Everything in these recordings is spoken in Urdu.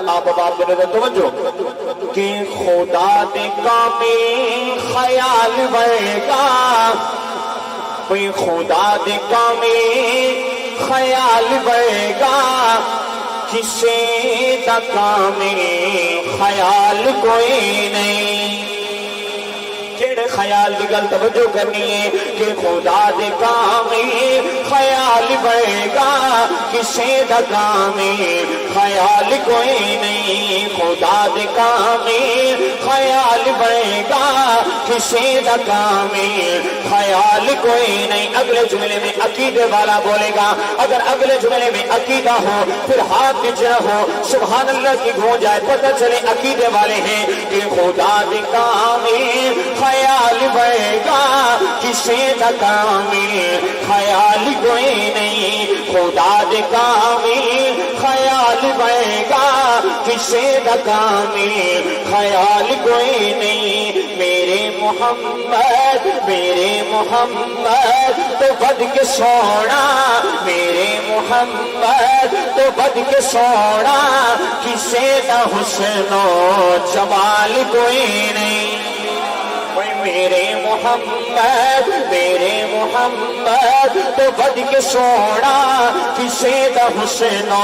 آپ باپ نے توجہ کہ خدا دے کامل خیال بڑھے گا، کوئی خدا دے کامل خیال بڑھے گا، کسی دا کامل خیال کوئی نہیں۔ کیڑے خیال دی گل توجہ کرنی ہے کہ خدا دے کامل خیال بڑھے گا، کسی دا کامل خیال کوئی نہیں۔ خدا دے کامل خیال بڑھے گا، کسی دا کامل خیال کوئی نہیں۔ اگلے جملے میں عقیدے والا بولے گا، اگر اگلے جملے میں عقیدہ ہو پھر ہاتھ بچ رہو، سبحان اللہ کی گونج آئے، پتہ چلے عقیدے والے ہیں کہ خدا دے کامل خیال بڑھے گا، کسی دا کامل خیال کوئی نہیں۔ خدا دے کامل خیال بڑھے گا، کسی دا کامل خیال کوئی نہیں۔ میرے محمد تو بد کے سونا، میرے محمد تو بد کے سونا، کسی دا حسن و جمال کوئی نہیں۔ میرے محمد تو بد کے سونا، کسی دا حسن و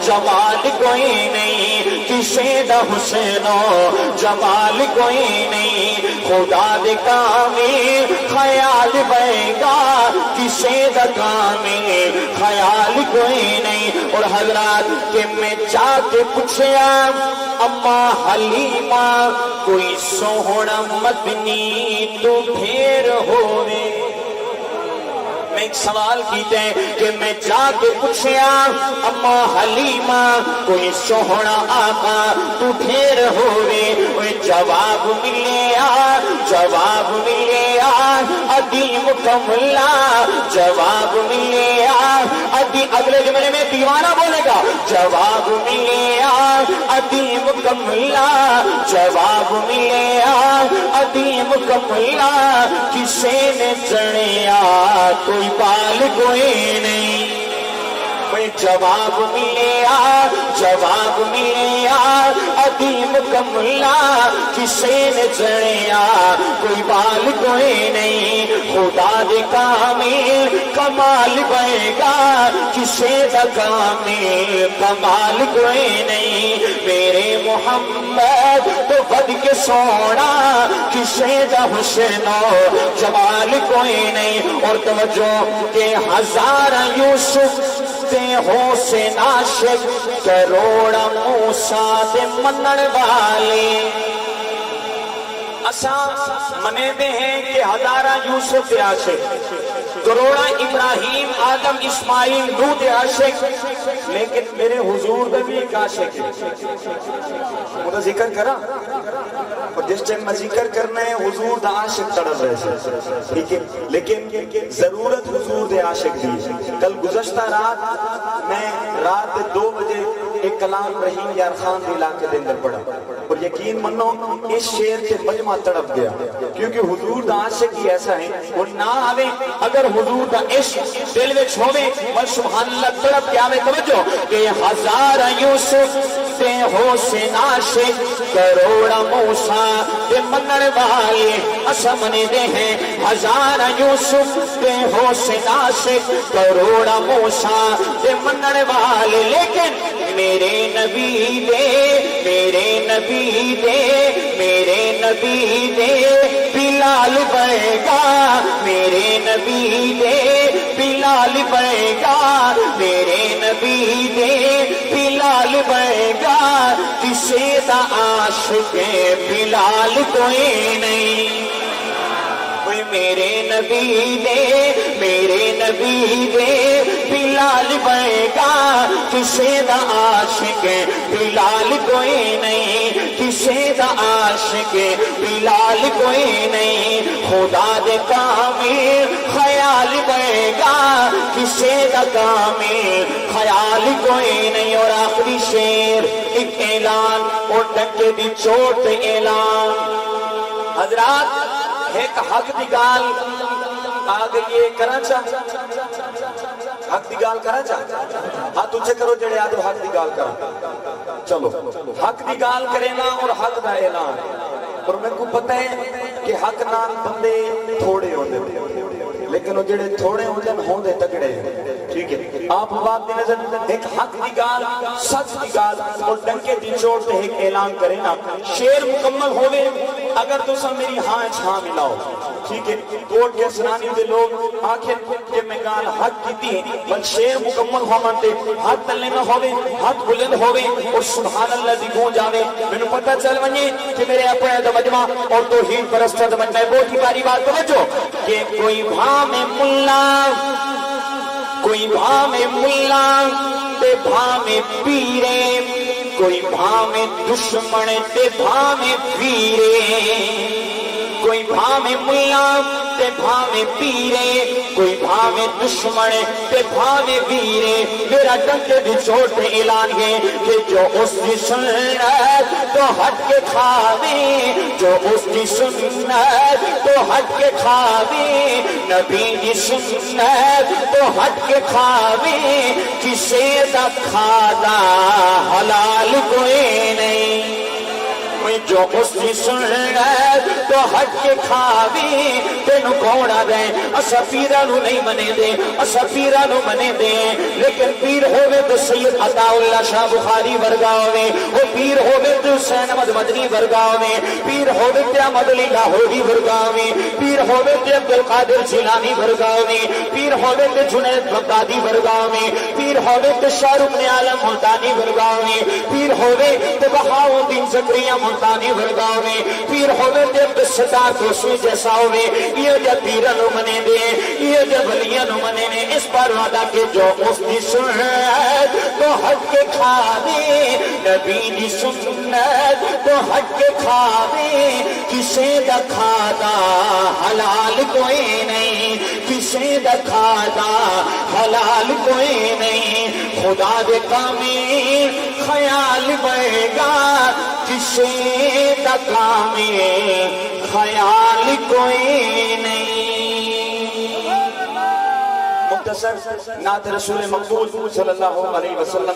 جمال کوئی نہیں، کسی دا حسن و جمال کوئی نہیں۔ خدا دے کامل خیال بڑھے گا، کسی دا کامل خیال کوئی نہیں۔ اور حضرات کہ میں جا کے پوچھیا اما حلیمہ کوئی سوہنا مدنی تو پھر ہوئے، میں ایک سوال کیتے ہیں کہ میں جا کے پوچھیا اما حلیمہ کوئی سوہنا آقا تو پھر ہوئے، جواب ملے ادی مکملہ، جواب ملے ادی، اگلے جملے میں دیوانہ بولے گا، جواب ملے ادی مکملہ، جواب ملے ادی مکملہ، کسی نے جنیا کوئی بال کوئی نہیں۔ جواب ملے ادی مکملہ، کسی نے جنیا کوئی بال کوئی نہیں۔ خدا دے کامل کمال بڑھے گا، کسی دا کامل کمال کوئی نہیں۔ میرے محمد تو بد کے سونا، کسی دا حسن و جمال کوئی نہیں۔ اور توجہ کہ ہزار یوسف تے ہو سے عاشق، کروڑا موسیٰ دے منن والے۔ اساں منے دے ہیں کہ ہزارہ یوسف دے عاشق، کروڑا ابراہیم آدم اسماعیل نوح دے عاشق، لیکن میرے حضور دے بھی ایک عاشق ہے۔ وہ ذکر کرا اور جس ٹائم میں ذکر کرنا ہے حضور دا عاشق تڑپ رہے سے، ٹھیک ہے، لیکن ضرورت حضور دے عاشق دی۔ کل گزشتہ رات میں رات 2 بجے ایک کلام رحیم یار خان دے علاقے دے اندر پڑھا، اور یقین منو اس شعر سے مجمع تڑپ گیا، کیونکہ حضور دا عاشق ہی ایسا ہے وہ نہ آوے، اگر حضور دا عشق دل وچ ہوے بس سبحان اللہ تڑپ کے آوے۔ توجہ کہ ہزار یوسف تے ہو سے عاشق، کروڑا موسیٰ تے منن والے۔ اساں منے دے ہیں ہزار یوسف تے ہو سے عاشق، کروڑا موسیٰ تے منن والے، لیکن میرے نبی دے بلال بڑھے گا، میرے نبی دے بلال بڑھے گا، میرے نبی دے بلال بڑھے گا، کسی دا عاشق بلال کوئی نہیں۔ میرے نبی دے بلال بڑھے گا، کسی دا عاشق بلال کوئی نہیں، کسی دا عاشق بلال کوئی نہیں۔ خدا دے کامل خیال بڑھے گا، کسی دا کامل خیال کوئی نہیں۔ اور آخری شعر ایک اعلان اور ڈنکے دی چوٹ اعلان۔ حضرات ایک حق دی گال آ گئی ہے، کرنا چاہ حق دی گال کرنا چاہ، ہاتھ اونچے کرو جڑے آدھو حق دی گال کرنا۔ چلو حق دی گال کرے نا اور حق دا اعلان، اور میرے کو پتہ ہے کہ حق نال بندے تھوڑے ہوندے لیکن وہ جڑے تھوڑے ہوندے تگڑے، ٹھیک ہے؟ آپ بات دی نظر ایک حق دی گال، سچ دی گال اور ڈنکے دی چوٹ تے ایک اعلان کرے نا، شعر مکمل ہوئے اگر تسا میری ہاں چھاں ملاؤ، ٹھیک ہے؟ کوٹ کے سنانی دے لوگ آخر کہ میں گال حق کیتی ہے، بل شعر مکمل ہو منتے ہاتھ تلنے نہ ہوئے، ہاتھ بلند ہوئے اور سبحان اللہ دی گونج آوے، میں نے پتہ چل ونجے کہ میرے اپنے دا مجمع اور توحید پرستر دا مجمع بہت ہی باری بات توجہ کہ کوئی بھا میں ملا، کوئی بھا میں ملا تے بھا میں پیرے، کوئی بھا میں دشمن تے بھا میں پیرے، کوئی بھا میں ملا تے بھا میں پیرے، کوئی بھا میں دشمن تے بھا میں ویرے، میرا ڈنکے دی چوٹ پہ اعلان ہے کہ جو اس کی سنت تو ہٹ کے کھاوے، جو اس کی سنت تو ہٹ کے کھاوے، نبی کی سنت تو ہٹ کے کھاوے، کسے دا کھادا حلال کوئی نہیں، جو اس کی سنت تو ہٹ کے کھاوی، تینو کوڑا دے اسا پیرا نو نہیں منے دے، اسا پیرا نو منے دے، لیکن پیر ہوئے تو سید عطا اللہ شاہ بخاری ورگا ہوئے، وہ پیر ہوئے تو حسین احمد مدنی ورگا ہوئے، پیر ہوئے تو احمد علی لاہوری ورگا ہوئے، پیر ہوئے تو عبدالقادر جیلانی ورگا ہوئے، پیر ہوئے تو جنید بغدادی ورگا ہوئے، پیر ہوئے تو شاہ رخ عالم ملتانی ورگا ہوئے، پیر ہوئے تو بہاؤدین زکریا ملتانی ورگا ہوئے، پیر ہوئے تے عبدالستار دوسری جیسا ہوئے، یہ جب پیرانو منے دے، یہ جب ولیانو منے دے، اس پر وعدہ کہ جو اس کی سنت تو ہٹ کے کھاوے، نبی دی سنت تو ہٹ کے کھاوے، کسے دا کھادا حلال کوئی نہیں، کسے دا کھادا حلال کوئی نہیں، خدا دے کامی خیال بڑھے گا، کسے دا کامی خیال کوئی نہیں۔ مختصر نعت رسول مقبول صلی اللہ علیہ وسلم